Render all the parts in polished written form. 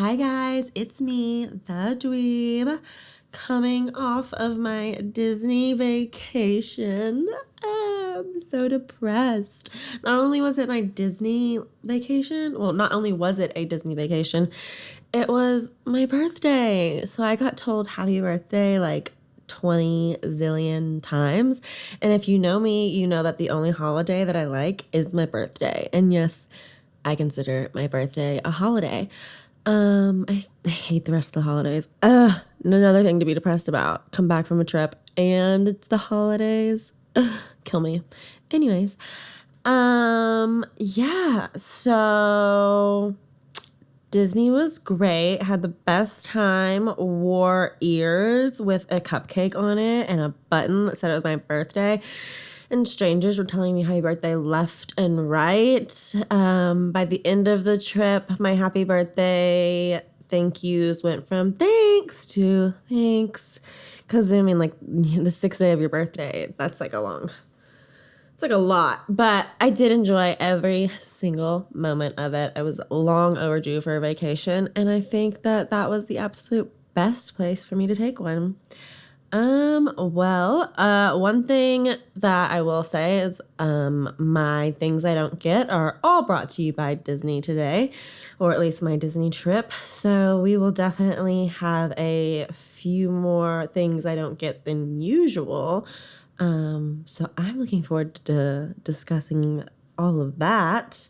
Hi guys, it's me, the Dweeb, coming off of my Disney vacation. I'm so depressed. Not only was it my Disney vacation, well, not only was it a Disney vacation, it was my birthday. So I got told happy birthday like 20 zillion times. And if you know me, you know that the only holiday that I like is my birthday. And yes, I consider my birthday a holiday. I hate the rest of the holidays. Another thing to be depressed about. Come back from a trip and it's the holidays. Kill me. Anyways, yeah, so Disney was great. Had the best time. Wore ears with a cupcake on it and a button that said it was my birthday. And strangers were telling me happy birthday left and right. By the end of the trip, my happy birthday thank yous went from thanks to thanks. Because, I mean, like, the sixth day of your birthday, that's like it's like a lot. But I did enjoy every single moment of it. I was long overdue for a vacation. And I think that that was the absolute best place for me to take one. One thing that I will say is, my things I don't get are all brought to you by Disney today, or at least my Disney trip. So we will definitely have a few more things I don't get than usual. So I'm looking forward to discussing all of that.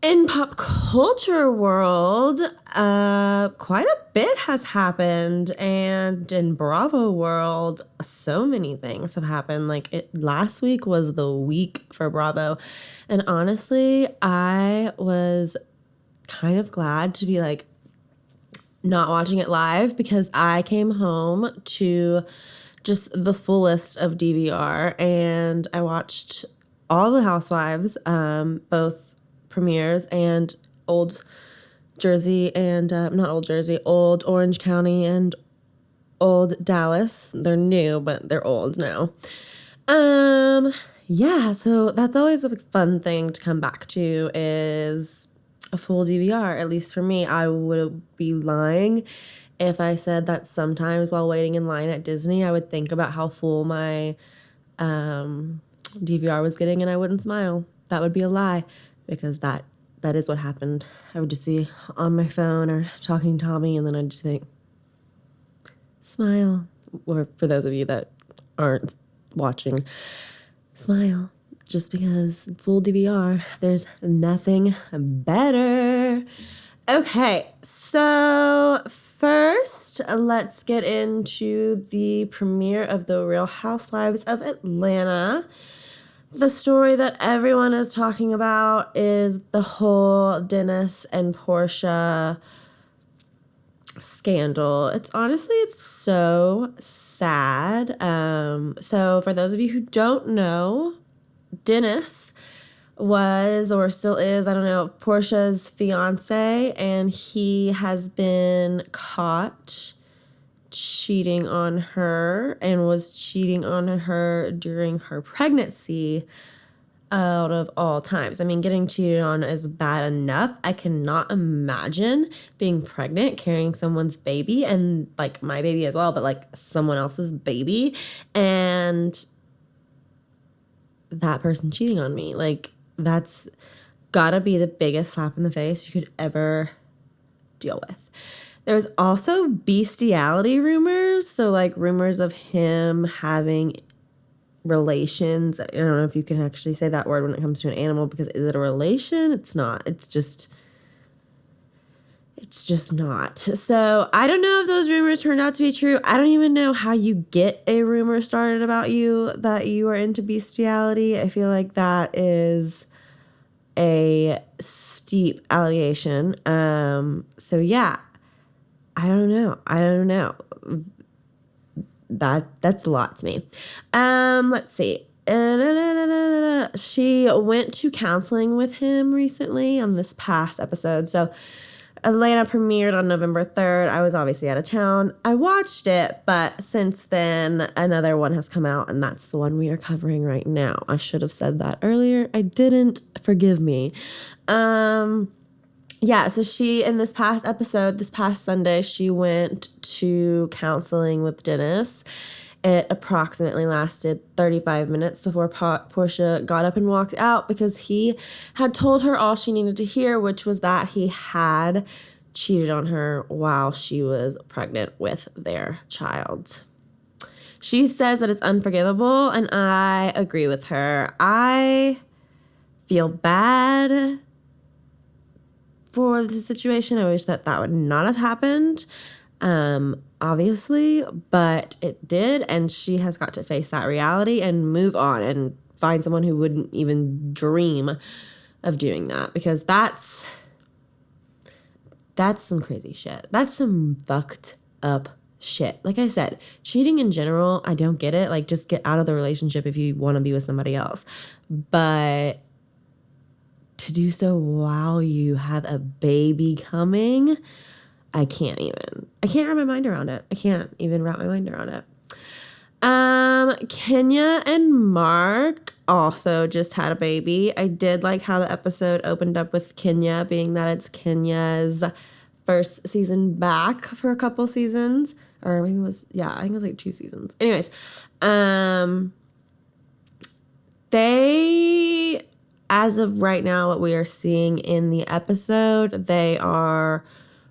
In pop culture world, quite a bit has happened, and in Bravo world, so many things have happened. Last week was the week for Bravo, and honestly, I was kind of glad to be like not watching it live because I came home to just the fullest of DVR, and I watched all the Housewives, both premieres and Old Jersey and not Old Jersey, Old Orange County and Old Dallas. They're new, but they're old now. Yeah, so that's always a fun thing to come back to is a full DVR. At least for me, I would be lying if I said that sometimes while waiting in line at Disney, I would think about how full my DVR was getting and I wouldn't smile. That would be a lie. Because that is what happened. I would just be on my phone or talking to Tommy, and then I'd just think, smile. Or for those of you that aren't watching, smile. Just because full DVR, there's nothing better. Okay, so first, let's get into the premiere of The Real Housewives of Atlanta. The story that everyone is talking about is the whole Dennis and Portia scandal. It's so sad. So for those of you who don't know, Dennis was or still is, I don't know, Portia's fiance, and he has been caught cheating on her and was cheating on her during her pregnancy out of all times. I mean, getting cheated on is bad enough. I cannot imagine being pregnant, carrying someone's baby, and like my baby as well, but like someone else's baby, and that person cheating on me. Like, that's gotta be the biggest slap in the face you could ever deal with. There's also bestiality rumors. So like rumors of him having relations. I don't know if you can actually say that word when it comes to an animal, because is it a relation? It's not. It's just not. So I don't know if those rumors turned out to be true. I don't even know how you get a rumor started about you that you are into bestiality. I feel like that is a steep allegation. So yeah. I don't know. That's a lot to me. Let's see. She went to counseling with him recently on this past episode. So Atlanta premiered on November 3rd. I was obviously out of town. I watched it, but since then another one has come out, and that's the one we are covering right now. I should have said that earlier. I didn't. Forgive me. yeah, so she, in this past episode, this past Sunday, she went to counseling with Dennis. It approximately lasted 35 minutes before Portia got up and walked out because he had told her all she needed to hear, which was that he had cheated on her while she was pregnant with their child. She says that it's unforgivable, and I agree with her. I feel bad for the situation. I wish that would not have happened, obviously, but it did, and she has got to face that reality and move on and find someone who wouldn't even dream of doing that, because that's some crazy shit. That's some fucked up shit. Like I said, cheating in general, I don't get it. Like, just get out of the relationship if you want to be with somebody else. But to do so while you have a baby coming, I can't wrap my mind around it. I can't even wrap my mind around it. Kenya and Mark also just had a baby. I did like how the episode opened up with Kenya, being that it's Kenya's first season back for a couple seasons. Or maybe I think it was like 2 seasons. Anyways, they, as of right now, what we are seeing in the episode, they are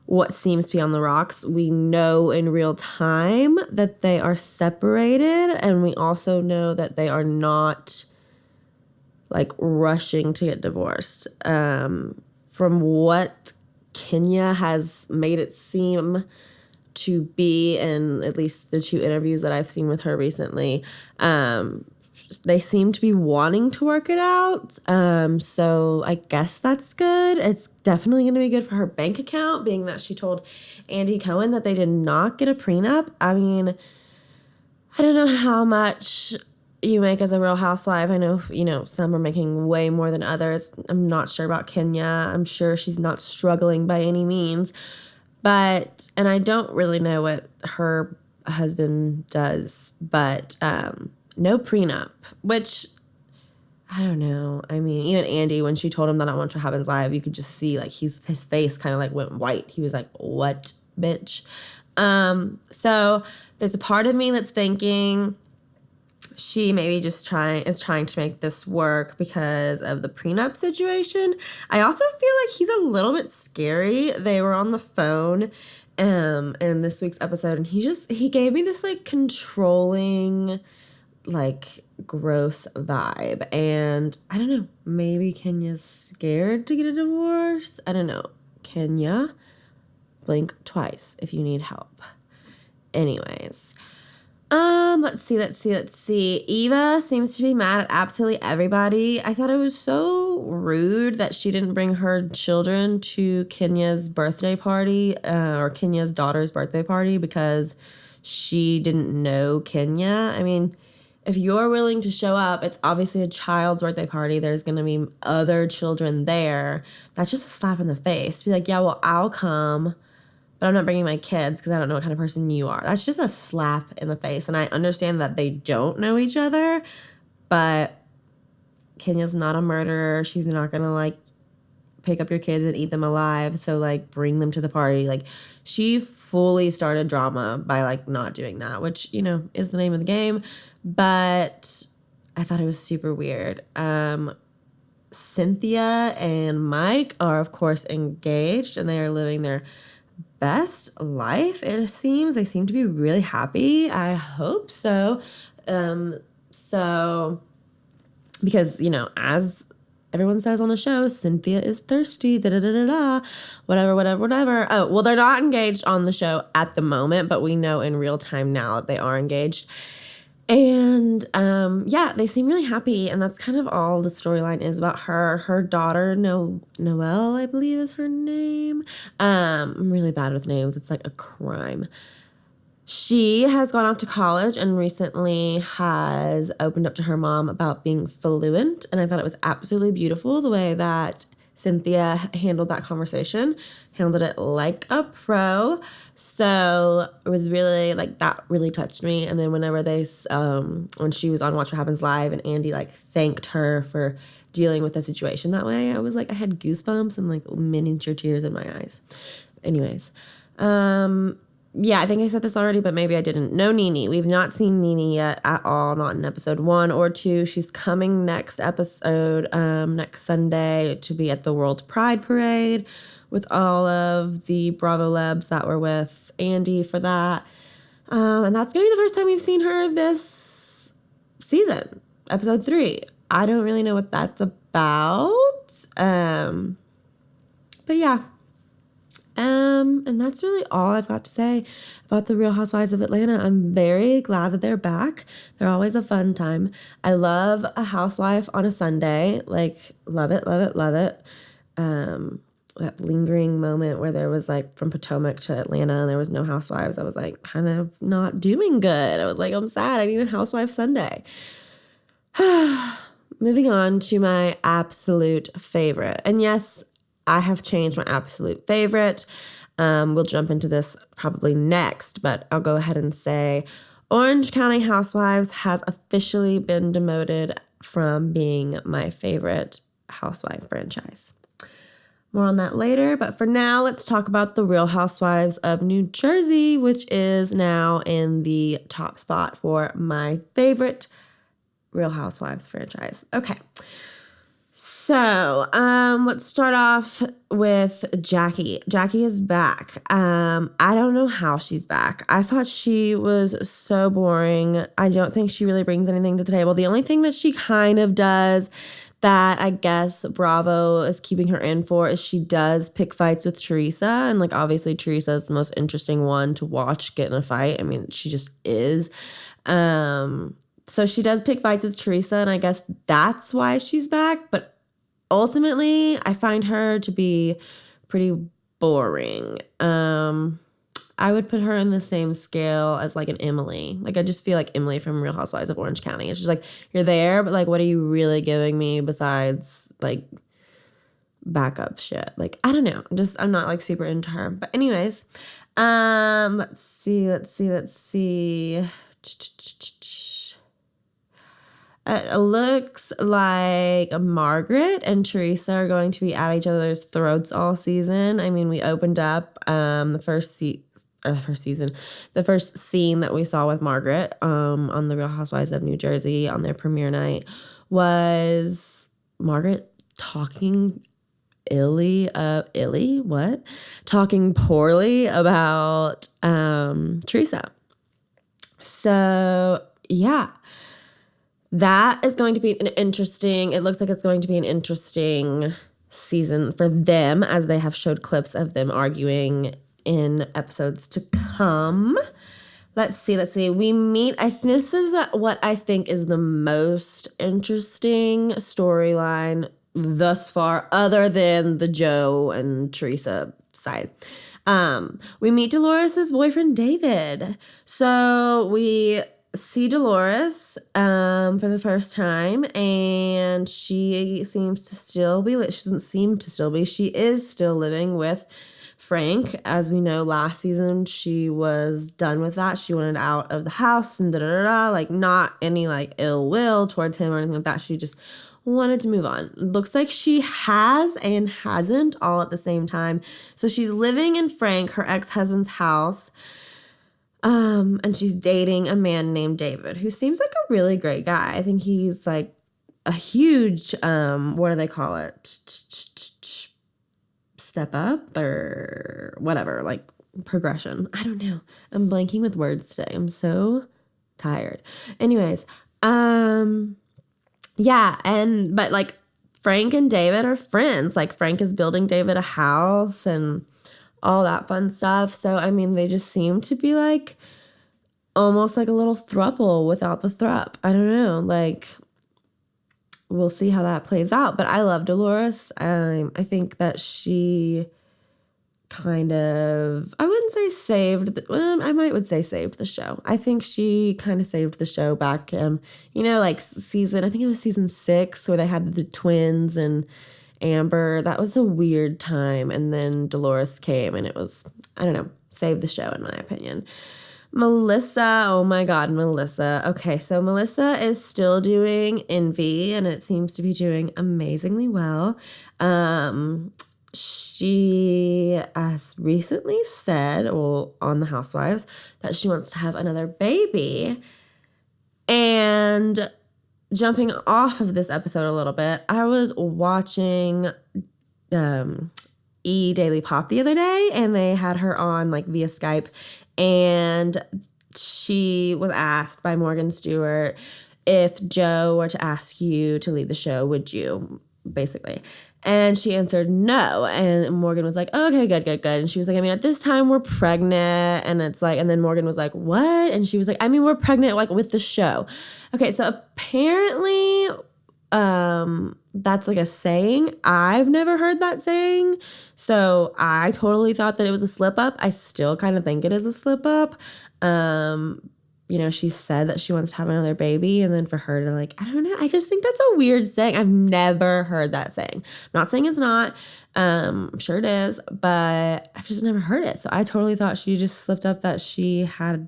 what seems to be on the rocks. We know in real time that they are separated, and we also know that they are not like rushing to get divorced. From what Kenya has made it seem to be, in at least the 2 interviews that I've seen with her recently, they seem to be wanting to work it out. So I guess that's good. It's definitely going to be good for her bank account, being that she told Andy Cohen that they did not get a prenup. I mean, I don't know how much you make as a Real Housewife. I know, some are making way more than others. I'm not sure about Kenya. I'm sure she's not struggling by any means. But, and I don't really know what her husband does, but no prenup, which, I don't know. I mean, even Andy, when she told him that on What Happens Live, you could just see, like, his face kind of, like, went white. He was like, what, bitch? So there's a part of me that's thinking she maybe just is trying to make this work because of the prenup situation. I also feel like he's a little bit scary. They were on the phone in this week's episode, and he gave me this, like, controlling, like, gross vibe. And I don't know, maybe Kenya's scared to get a divorce. I don't know. Kenya, blink twice if you need help. Anyways, let's see. Eva seems to be mad at absolutely everybody. I thought it was so rude that she didn't bring her children to Kenya's birthday party, or Kenya's daughter's birthday party, because she didn't know Kenya. I mean, if you're willing to show up, it's obviously a child's birthday party. There's going to be other children there. That's just a slap in the face. Be like, yeah, well, I'll come, but I'm not bringing my kids because I don't know what kind of person you are. That's just a slap in the face. And I understand that they don't know each other, but Kenya's not a murderer. She's not going to, like, pick up your kids and eat them alive. So, like, bring them to the party. Like, she fully started drama by, like, not doing that, which, is the name of the game. But I thought it was super weird. Cynthia and Mike are, of course, engaged, and they are living their best life, it seems. They seem to be really happy. I hope so. Because, as everyone says on the show, Cynthia is thirsty, whatever. Oh, well, they're not engaged on the show at the moment, but we know in real time now that they are engaged. And, they seem really happy, and that's kind of all the storyline is about her. Her daughter, Noelle, I believe is her name. I'm really bad with names. It's like a crime. She has gone off to college and recently has opened up to her mom about being fluent, and I thought it was absolutely beautiful the way that Cynthia handled that conversation, handled it like a pro. So it was really like that really touched me. And then whenever when she was on Watch What Happens Live and Andy like thanked her for dealing with the situation that way, I was like, I had goosebumps and like miniature tears in my eyes. Anyways, yeah, I think I said this already, but maybe I didn't. No Nene. We've not seen Nene yet at all, not in episode 1 or 2. She's coming next episode, next Sunday, to be at the World Pride Parade with all of the Bravo Lebs that were with Andy for that. And that's going to be the first time we've seen her this season, episode 3. I don't really know what that's about. But yeah. And that's really all I've got to say about the Real Housewives of Atlanta. I'm very glad that they're back. They're always a fun time. I love a housewife on a Sunday. Like, love it, love it, love it. That lingering moment where there was like from Potomac to Atlanta and there was no housewives. I was like kind of not doing good. I was like, I'm sad. I need a housewife Sunday. Moving on to my absolute favorite. And yes, I have changed my absolute favorite. We'll jump into this probably next, but I'll go ahead and say Orange County Housewives has officially been demoted from being my favorite housewife franchise. More on that later, but for now, let's talk about the Real Housewives of New Jersey, which is now in the top spot for my favorite Real Housewives franchise. Okay. So, let's start off with Jackie. Jackie is back. I don't know how she's back. I thought she was so boring. I don't think she really brings anything to the table. The only thing that she kind of does that I guess Bravo is keeping her in for is she does pick fights with Teresa. And like, obviously Teresa is the most interesting one to watch get in a fight. I mean, she just is. So she does pick fights with Teresa, and I guess that's why she's back. But ultimately, I find her to be pretty boring. I would put her in the same scale as like an Emily. Like, I just feel like Emily from Real Housewives of Orange County. It's just like, you're there, but like, what are you really giving me besides like backup shit? Like, I don't know. I'm not like super into her. But anyways, let's see. It looks like Margaret and Teresa are going to be at each other's throats all season. I mean, we opened up the first scene that we saw with Margaret on the Real Housewives of New Jersey on their premiere night was Margaret talking talking poorly about Teresa. So yeah. That is going to be it looks like it's going to be an interesting season for them, as they have showed clips of them arguing in episodes to come. Let's see. We meet, this is what I think is the most interesting storyline thus far, other than the Joe and Teresa side. We meet Dolores' boyfriend, David. So we see Dolores for the first time, and she is still living with Frank. As we know, last season she was done with that. She wanted out of the house and like not any like ill will towards him or anything like that. She just wanted to move on. Looks like she has and hasn't all at the same time. So she's living in Frank, her ex-husband's house. And she's dating a man named David, who seems like a really great guy. I think he's like a huge, what do they call it? Step up or whatever, like progression. I don't know. I'm blanking with words today. I'm so tired. Anyways, yeah. But like Frank and David are friends. Like Frank is building David a house and all that fun stuff. So, I mean, they just seem to be like almost like a little throuple without the thrup. I don't know. Like, we'll see how that plays out. But I love Dolores. I think that she kind of, I wouldn't say saved the show. I think she kind of saved the show back, like I think it was season 6 where they had the twins and Amber. That was a weird time. And then Dolores came and it was, I don't know, saved the show in my opinion. Melissa, oh my God, Melissa. Okay, so Melissa is still doing Envy and it seems to be doing amazingly well. She has recently said, well, on The Housewives, that she wants to have another baby. And jumping off of this episode a little bit, I was watching Daily Pop the other day, and they had her on like via Skype, and she was asked by Morgan Stewart, if Joe were to ask you to leave the show, would you, basically? And she answered no. And Morgan was like, oh, okay, good. And she was like, I mean, at this time we're pregnant. And it's like, and then Morgan was like, what? And she was like, I mean, we're pregnant like with the show. Okay, so apparently that's like a saying. I've never heard that saying. So I totally thought that it was a slip up. I still kind of think it is a slip up. You know, she said that she wants to have another baby, and then for her to like, I don't know, I just think that's a weird saying. I've never heard that saying. I'm not saying it's not. I'm sure it is, but I've just never heard it. So I totally thought she just slipped up that she had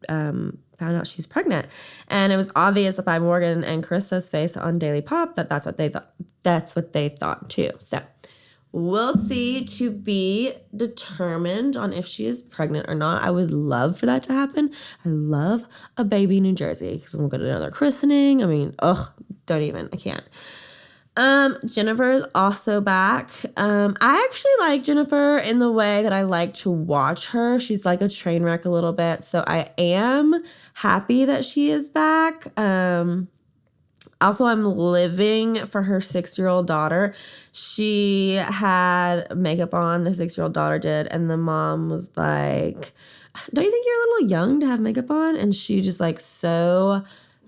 found out she's pregnant. And it was obvious by Morgan and Carissa's face on Daily Pop that that's what they thought. That's what they thought too. So we'll see, to be determined on if she is pregnant or not. I would love for that to happen. I love a baby in New Jersey because we'll go to another christening. I mean, don't even. I can't. Jennifer is also back. I actually like Jennifer in the way that I like to watch her. She's like a train wreck a little bit. So I am happy that she is back. Also, I'm living for her 6-year-old daughter. She had makeup on, the 6-year-old daughter did, and the mom was like, don't you think you're a little young to have makeup on? And she just like so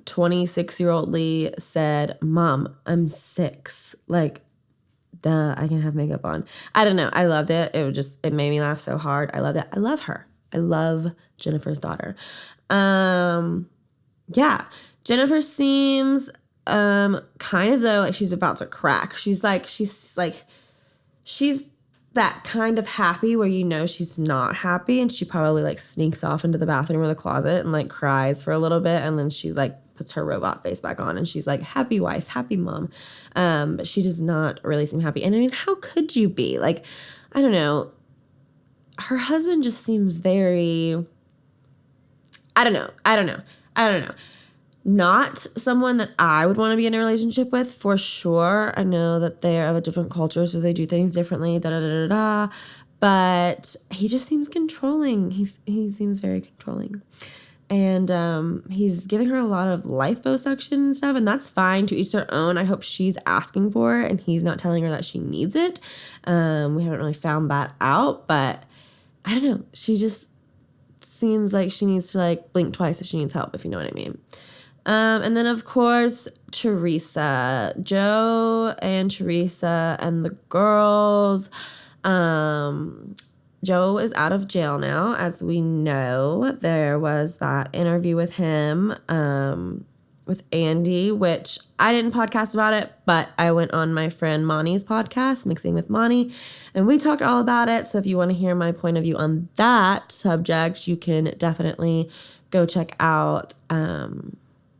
26-year-oldly said, Mom, I'm 6. Like, duh, I can have makeup on. I don't know. I loved it. It made me laugh so hard. I loved it. I love her. I love Jennifer's daughter. Yeah. Jennifer seems kind of though like she's about to crack. She's that kind of happy where you know she's not happy, and she probably like sneaks off into the bathroom or the closet and like cries for a little bit, and then she's like puts her robot face back on and she's like, happy wife, happy mom. But she does not really seem happy. And I mean, how could you be? Like, I don't know. Her husband just seems very, I don't know. Not someone that I would want to be in a relationship with, for sure. I know that they're of a different culture, so they do things differently, but he just seems controlling. He seems very controlling. And he's giving her a lot of lifeposuction and stuff, and that's fine, to each their own. I hope she's asking for it and he's not telling her that she needs it. We haven't really found that out, but I don't know. She just seems like she needs to like blink twice if she needs help, if you know what I mean. And then, of course, Teresa, Joe and Teresa and the girls. Joe is out of jail now, as we know. There was that interview with him, with Andy, which I didn't podcast about it, but I went on my friend Monty's podcast, Mixing with Monty, and we talked all about it. So if you want to hear my point of view on that subject, you can definitely go check out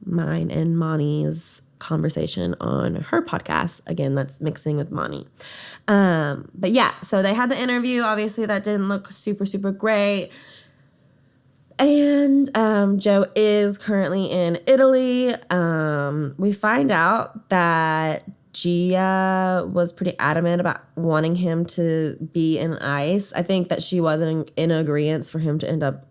mine and Monty's conversation on her podcast. Again, that's Mixing with Monty. But yeah, so they had the interview. Obviously, that didn't look super, super great. And Joe is currently in Italy. We find out that Gia was pretty adamant about wanting him to be in ICE. I think that she wasn't in agreement for him to end up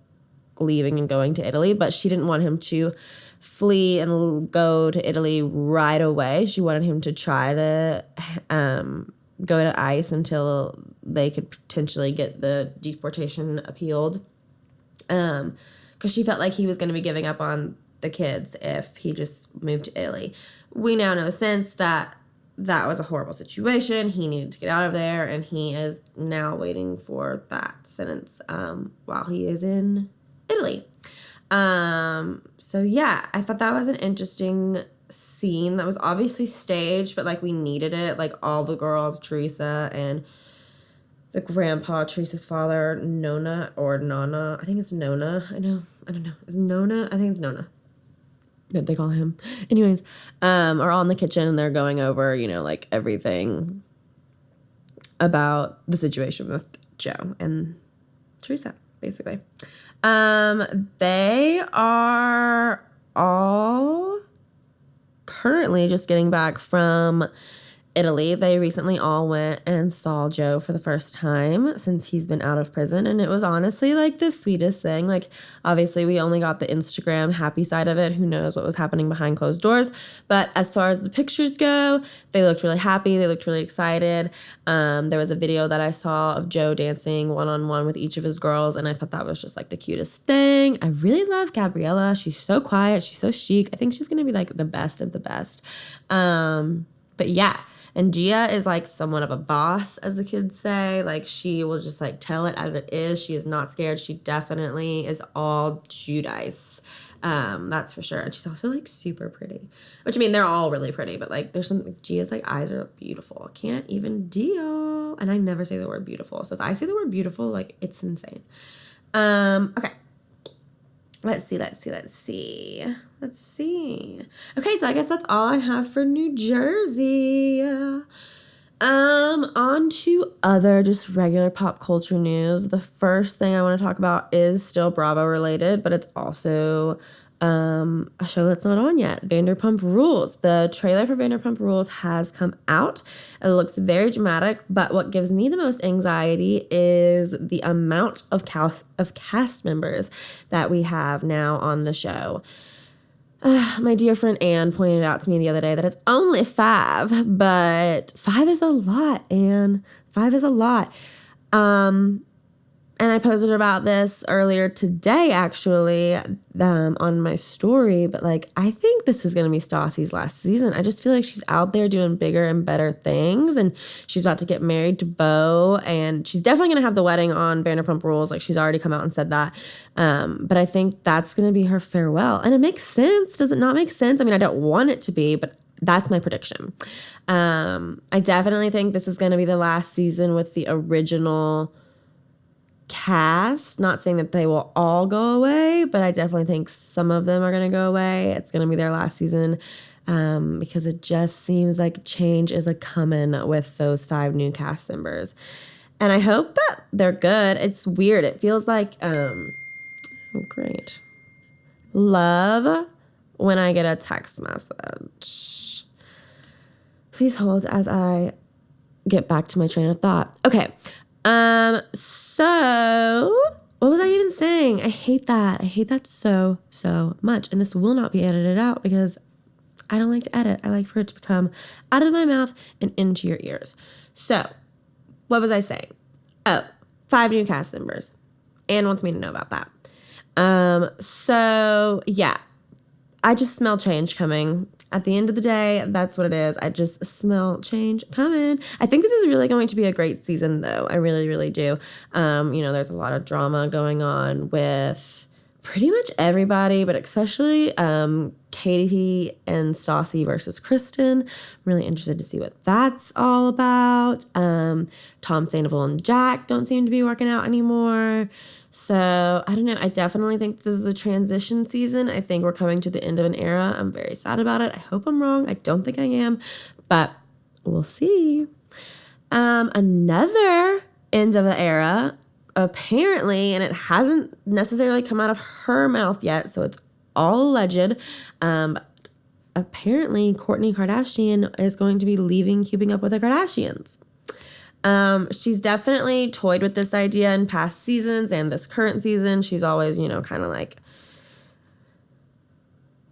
leaving and going to Italy, but she didn't want him to flee and go to Italy right away. She wanted him to try to go to ICE until they could potentially get the deportation appealed. Because she felt like he was going to be giving up on the kids if he just moved to Italy. We now know since that was a horrible situation. He needed to get out of there, and he is now waiting for that sentence while he is in Italy. So yeah, I thought that was an interesting scene that was obviously staged, but like we needed it. Like all the girls, Teresa and the grandpa, Teresa's father, Nona or Nana. I think it's Nona. I don't know. Is Nona? I think it's Nona. That they call him. Anyways, are all in the kitchen and they're going over, you know, like everything about the situation with Joe and Teresa, basically. They are all currently just getting back from Italy. They recently all went and saw Joe for the first time since he's been out of prison, and it was honestly like the sweetest thing. Like, obviously we only got the Instagram happy side of it. Who knows what was happening behind closed doors, but as far as the pictures go, they looked really happy. They looked really excited. There was a video that I saw of Joe dancing one-on-one with each of his girls, and I thought that was just like the cutest thing. I really love Gabriella. She's so quiet. She's so chic. I think she's gonna be like the best of the best. But yeah. And Gia is like somewhat of a boss, as the kids say. Like, she will just like tell it as it is. She is not scared. She definitely is all Judice. That's for sure. And she's also like super pretty. Which, I mean, they're all really pretty, but like there's some, Gia's like eyes are beautiful. I can't even deal. And I never say the word beautiful. So if I say the word beautiful, like it's insane. Okay. Let's see. Okay, so I guess that's all I have for New Jersey. On to other just regular pop culture news. The first thing I want to talk about is still Bravo related, but it's also a show that's not on yet, Vanderpump Rules. The trailer for Vanderpump Rules has come out. It looks very dramatic, but what gives me the most anxiety is the amount of cast members that we have now on the show. My dear friend Anne pointed out to me the other day that it's only 5, but 5 is a lot, Anne. 5 is a lot. And I posted about this earlier today, actually, on my story. But, like, I think this is going to be Stassi's last season. I just feel like she's out there doing bigger and better things. And she's about to get married to Beau. And she's definitely going to have the wedding on Vanderpump Rules. Like, she's already come out and said that. But I think that's going to be her farewell. And it makes sense. Does it not make sense? I mean, I don't want it to be, but that's my prediction. I definitely think this is going to be the last season with the original cast. Not saying that they will all go away, but I definitely think some of them are going to go away. It's going to be their last season because it just seems like change is a coming with those 5 new cast members. And I hope that they're good. It's weird. It feels like, oh, great. Love when I get a text message. Please hold as I get back to my train of thought. Okay. So what was I even saying? I hate that. I hate that so much. And this will not be edited out because I don't like to edit. I like for it to come out of my mouth and into your ears. So what was I saying? Oh, 5 new cast members. Anne wants me to know about that. So yeah, I just smell change coming. At the end of the day, that's what it is. I just smell change coming. I think this is really going to be a great season, though. I really, really do. There's a lot of drama going on with pretty much everybody, but especially Katie and Stassi versus Kristen. I'm really interested to see what that's all about. Tom Sandoval and Jack don't seem to be working out anymore. So, I don't know. I definitely think this is a transition season. I think we're coming to the end of an era. I'm very sad about it. I hope I'm wrong. I don't think I am, but we'll see. Another end of the era, apparently, and it hasn't necessarily come out of her mouth yet, so it's all alleged. But apparently, Kourtney Kardashian is going to be leaving Keeping Up with the Kardashians. She's definitely toyed with this idea in past seasons and this current season. She's always, kind of like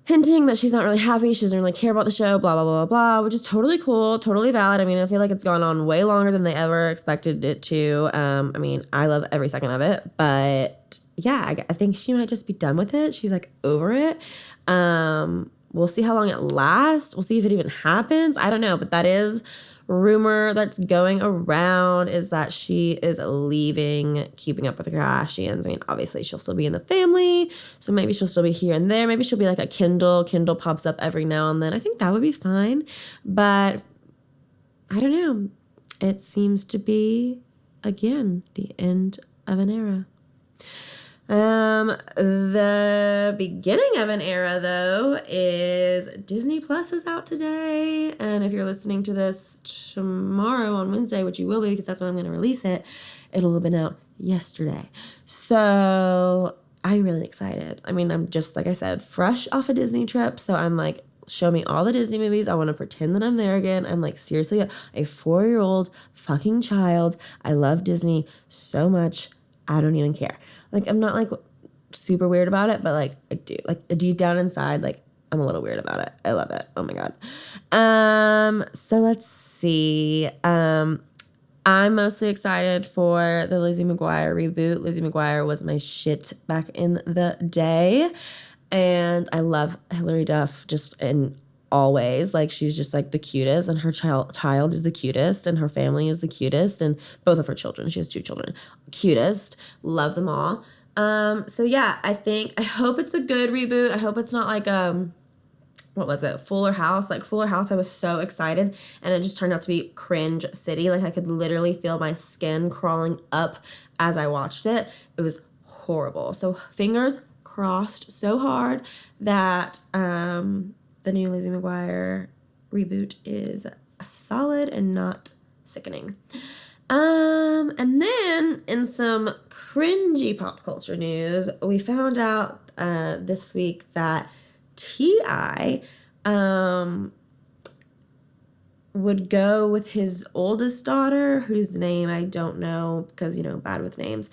hinting that she's not really happy. She doesn't really care about the show, blah, blah, blah, blah, which is totally cool, totally valid. I mean, I feel like it's gone on way longer than they ever expected it to. I love every second of it, but yeah, I think she might just be done with it. She's like over it. We'll see how long it lasts. We'll see if it even happens. I don't know, but that is rumor that's going around is that she is leaving Keeping Up with the Kardashians. I mean, obviously she'll still be in the family, so maybe she'll still be here and there. Maybe she'll be like a Kindle. Kindle pops up every now and then. I think that would be fine. But I don't know. It seems to be, again, the end of an era. The beginning of an era, though, is Disney Plus is out today. And if you're listening to this tomorrow on Wednesday, which you will be because that's when I'm going to release it, it'll have been out yesterday. So I'm really excited. I mean, I'm just, like I said, fresh off a Disney trip. So I'm like, show me all the Disney movies. I want to pretend that I'm there again. I'm like, seriously, a 4-year-old fucking child. I love Disney so much. I don't even care. Like, I'm not like super weird about it, but like I do. Like deep down inside, like I'm a little weird about it. I love it. Oh my God. So let's see. I'm mostly excited for the Lizzie McGuire reboot. Lizzie McGuire was my shit back in the day. And I love Hilary Duff just in all ways. Like, she's just like the cutest, and her child is the cutest, and her family is the cutest, and both of her children, she has 2 children, cutest. Love them all. So yeah, I hope it's a good reboot. I hope it's not like what was it, Fuller House? Like Fuller House, I was so excited, and it just turned out to be Cringe City. Like, I could literally feel my skin crawling up as I watched it. It was horrible. So fingers crossed so hard that the new Lizzie McGuire reboot is solid and not sickening. And then in some cringy pop culture news, we found out this week that T.I. would go with his oldest daughter, whose name I don't know because, bad with names,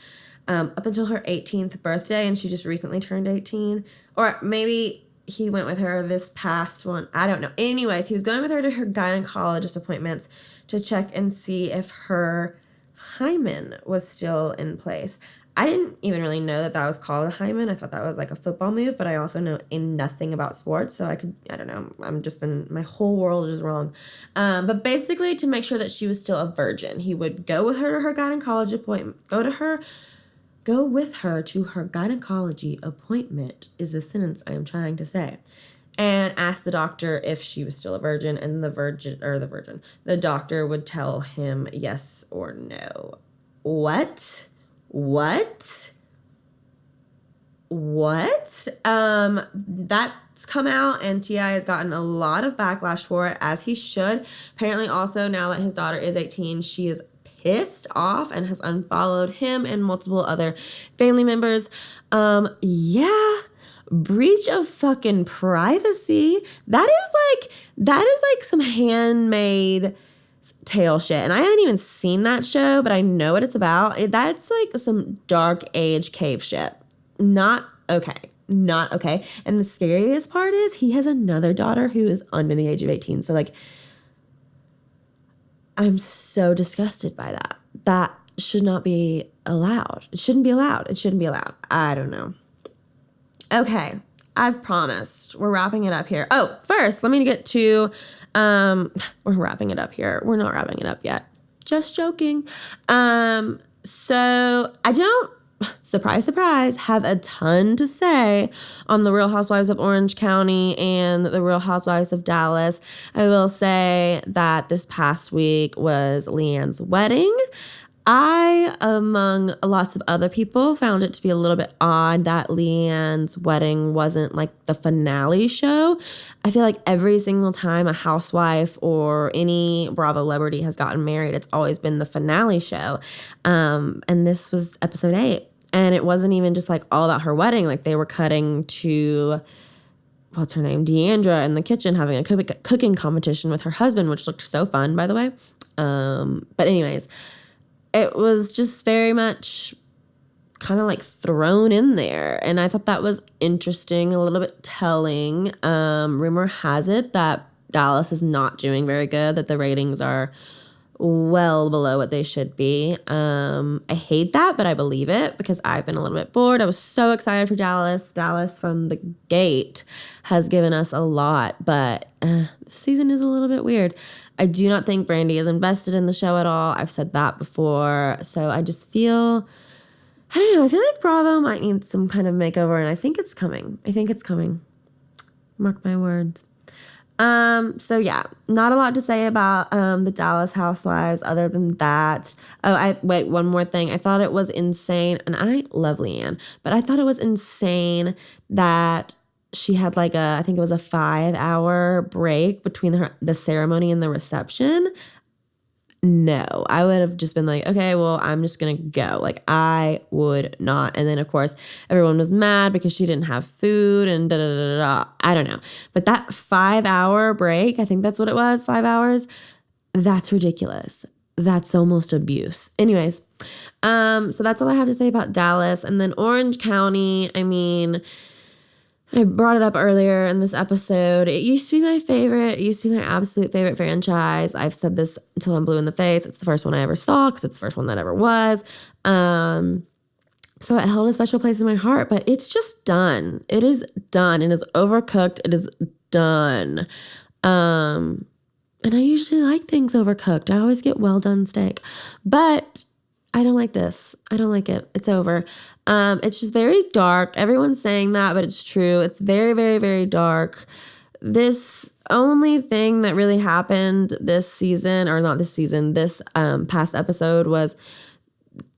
up until her 18th birthday, and she just recently turned 18. Or maybe he went with her this past one. I don't know. Anyways, he was going with her to her gynecologist appointments to check and see if her hymen was still in place. I didn't even really know that was called a hymen. I thought that was like a football move, but I also know nothing about sports, so I don't know. My whole world is wrong. But basically, to make sure that she was still a virgin, he would go with her to her gynecology appointment, go with her to her gynecology appointment is the sentence I am trying to say, and ask the doctor if she was still a virgin, and the doctor would tell him yes or no. What? That's come out, and T.I. has gotten a lot of backlash for it, as he should. Apparently also, now that his daughter is 18, she is pissed off and has unfollowed him and multiple other family members. Breach of fucking privacy. That is like some handmade tale shit. And I haven't even seen that show, but I know what it's about. That's like some dark age cave shit. Not okay. And the scariest part is he has another daughter who is under the age of 18. So like, I'm so disgusted by that. That should not be allowed. It shouldn't be allowed. I don't know. Okay, as promised, we're wrapping it up here. Oh, first, let me get to, we're wrapping it up here. We're not wrapping it up yet. Just joking. So I don't, surprise, have a ton to say on the Real Housewives of Orange County and the Real Housewives of Dallas. I will say that this past week was Leanne's wedding. I, among lots of other people, found it to be a little bit odd that Leanne's wedding wasn't like the finale show. I feel like every single time a housewife or any Bravo celebrity has gotten married, it's always been the finale show. And this was episode 8. And it wasn't even just like all about her wedding. Like, they were cutting to, what's her name? Deandra in the kitchen having a cooking competition with her husband, which looked so fun, by the way. But anyways, it was just very much kind of like thrown in there. And I thought that was interesting, a little bit telling. Rumor has it that Dallas is not doing very good, that the ratings are well below what they should be. I hate that, but I believe it because I've been a little bit bored. I was so excited for Dallas. Dallas from the gate has given us a lot, but this season is a little bit weird. I do not think Brandy is invested in the show at all. I've said that before. So I just feel, I don't know, I feel like Bravo might need some kind of makeover, and I think it's coming. Mark my words. So yeah, not a lot to say about the Dallas Housewives other than that. Wait, one more thing. I thought it was insane, and I love Leanne, but I thought it was insane that she had like I think it was a 5-hour break between the ceremony and the reception. No, I would have just been like, okay, well, I'm just going to go. Like, I would not. And then, of course, everyone was mad because she didn't have food and da-da-da-da-da. I don't know. But that 5-hour break, I think that's what it was, 5 hours, that's ridiculous. That's almost abuse. Anyways, so that's all I have to say about Dallas. And then Orange County, I mean, I brought it up earlier in this episode. It used to be my favorite. It used to be my absolute favorite franchise. I've said this until I'm blue in the face. It's the first one I ever saw because it's the first one that ever was. So it held a special place in my heart, but it's just done. It is done. It is overcooked. It is done. And I usually like things overcooked. I always get well done steak. But I don't like this. I don't like it. It's over. It's just very dark. Everyone's saying that, but it's true. It's very, very, very dark. This only thing that really happened this season, or not this season, this past episode was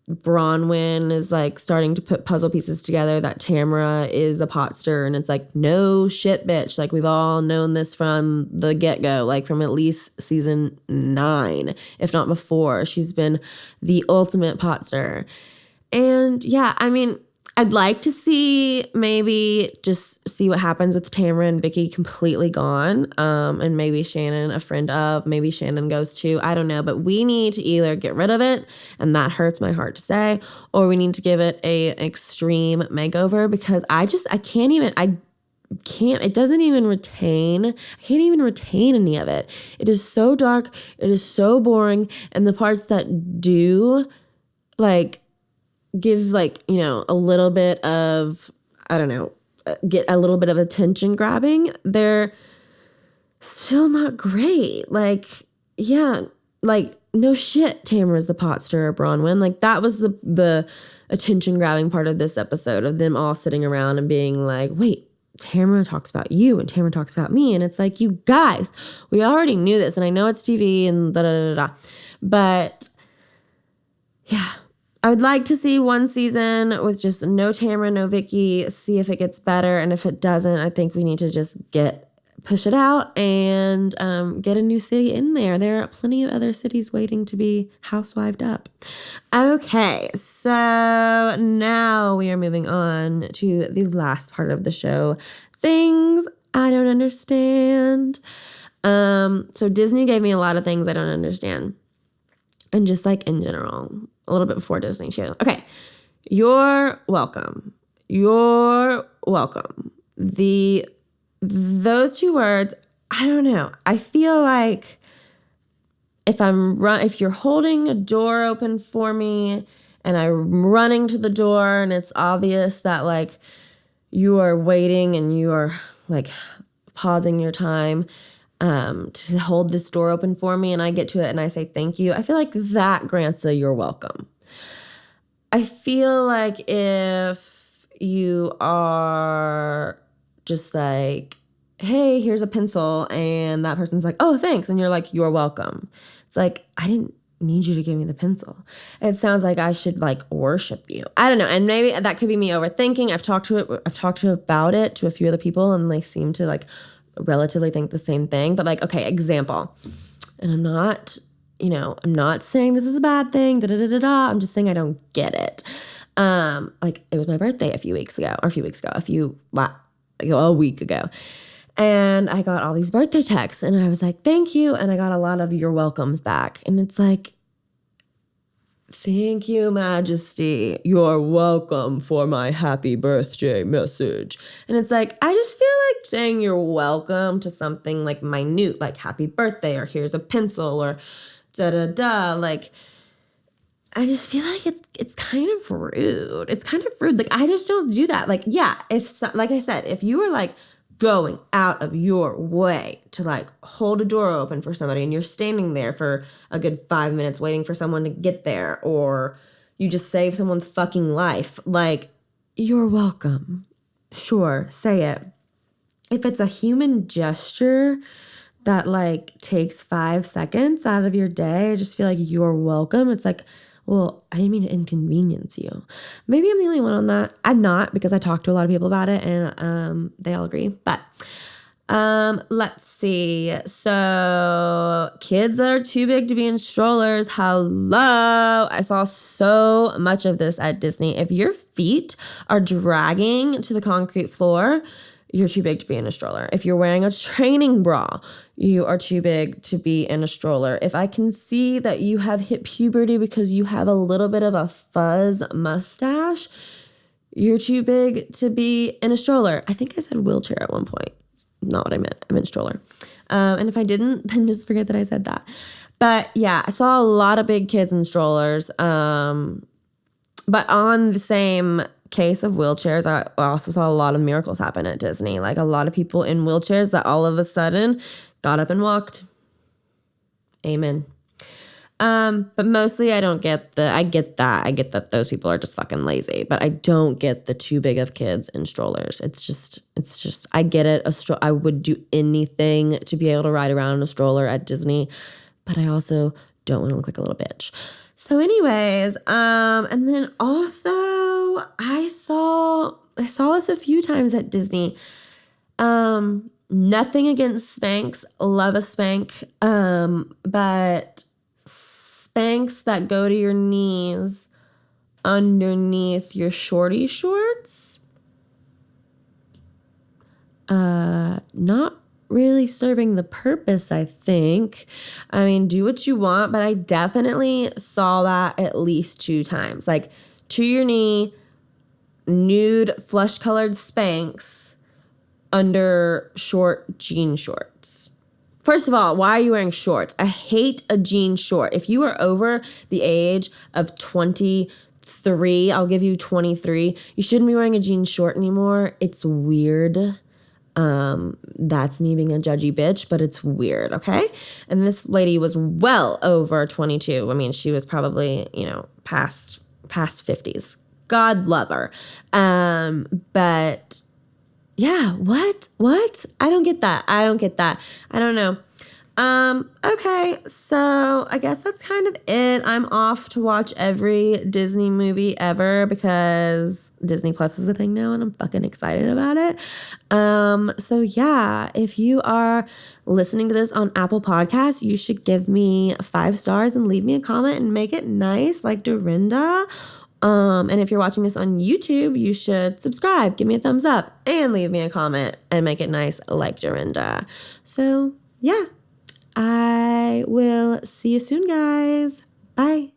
Bronwyn is like starting to put puzzle pieces together that Tamara is a pot stirrer, and it's like, no shit, bitch. Like, we've all known this from the get-go, like from at least season 9, if not before. She's been the ultimate pot stirrer. And yeah, I mean, I'd like to see maybe just see what happens with Tamara and Vicky completely gone. And maybe Shannon, a friend of, maybe Shannon goes too. I don't know. But we need to either get rid of it, and that hurts my heart to say, or we need to give it an extreme makeover because I can't, it doesn't even retain, I can't even retain any of it. It is so dark. It is so boring. And the parts that do, like, give like, you know, a little bit of, I don't know, get a little bit of attention grabbing, they're still not great. Like, yeah, like, no shit, Tamara's the pot stirrer, Bronwyn. Like, that was the attention grabbing part of this episode, of them all sitting around and being like, wait, Tamara talks about you and Tamara talks about me. And it's like, you guys, we already knew this. And I know it's TV and da-da-da-da. But yeah, I would like to see one season with just no Tamara, no Vicky, see if it gets better. And if it doesn't, I think we need to just push it out and get a new city in there. There are plenty of other cities waiting to be housewived up. Okay, so now we are moving on to the last part of the show. Things I don't understand. So Disney gave me a lot of things I don't understand. And just like in general, a little bit before Disney too. Okay, you're welcome. You're welcome. Those two words, I don't know. I feel like if you're holding a door open for me and I'm running to the door and it's obvious that like you are waiting and you are like pausing your time to hold this door open for me and I get to it and I say thank you, I feel like that grants a you're welcome. I feel like if you are just like, hey, here's a pencil, and that person's like, oh, thanks, and you're like, you're welcome. It's like, I didn't need you to give me the pencil. It sounds like I should like worship you. I don't know, and maybe that could be me overthinking. I've talked about it to a few other people, and they seem to like relatively think the same thing. But like, okay, example, and I'm not saying this is a bad thing. I'm just saying I don't get it. Like it was my birthday a week ago. And I got all these birthday texts and I was like, thank you. And I got a lot of your welcomes back. And it's like, thank you, Majesty. You're welcome for my happy birthday message. And it's like, I just feel like saying you're welcome to something like minute, like happy birthday, or here's a pencil, or da da da. Like, I just feel like it's kind of rude. It's kind of rude. Like, I just don't do that. Like, yeah, like I said, if you were like going out of your way to like hold a door open for somebody and you're standing there for a good 5 minutes waiting for someone to get there, or you just save someone's fucking life, like, you're welcome. Sure, say it. If it's a human gesture that like takes 5 seconds out of your day, I just feel like you're welcome. It's like, well, I didn't mean to inconvenience you. Maybe I'm the only one on that. I'm not, because I talked to a lot of people about it and they all agree. But let's see. So kids that are too big to be in strollers. Hello. I saw so much of this at Disney. If your feet are dragging to the concrete floor, you're too big to be in a stroller. If you're wearing a training bra, you are too big to be in a stroller. If I can see that you have hit puberty because you have a little bit of a fuzz mustache, you're too big to be in a stroller. I think I said wheelchair at one point. Not what I meant. I meant stroller. And if I didn't, then just forget that I said that. But yeah, I saw a lot of big kids in strollers. But on the same case of wheelchairs, I also saw a lot of miracles happen at Disney. Like a lot of people in wheelchairs that all of a sudden got up and walked. Amen. But mostly I get that those people are just fucking lazy, but I don't get the too big of kids in strollers. It's just, I get it. I would do anything to be able to ride around in a stroller at Disney, but I also don't want to look like a little bitch. So anyways, and then also I saw this a few times at Disney. Nothing against Spanx, love a Spank, but Spanx that go to your knees underneath your shorty shorts, not really serving the purpose, I think. I mean, do what you want, but I definitely saw that at least 2 times. Like, to your knee, nude, flesh-colored Spanx under short jean shorts. First of all, why are you wearing shorts? I hate a jean short. If you are over the age of 23, I'll give you 23, you shouldn't be wearing a jean short anymore. It's weird. That's me being a judgy bitch, but it's weird, okay? And this lady was well over 22. I mean, she was probably, past 50s. God love her. But yeah, what? I don't get that. I don't know. Okay, so I guess that's kind of it. I'm off to watch every Disney movie ever because Disney Plus is a thing now and I'm fucking excited about it. So yeah, if you are listening to this on Apple Podcasts, you should give me 5 stars and leave me a comment and make it nice like Dorinda. And if you're watching this on YouTube, you should subscribe, give me a thumbs up, and leave me a comment and make it nice like Dorinda. So yeah, I will see you soon, guys. Bye.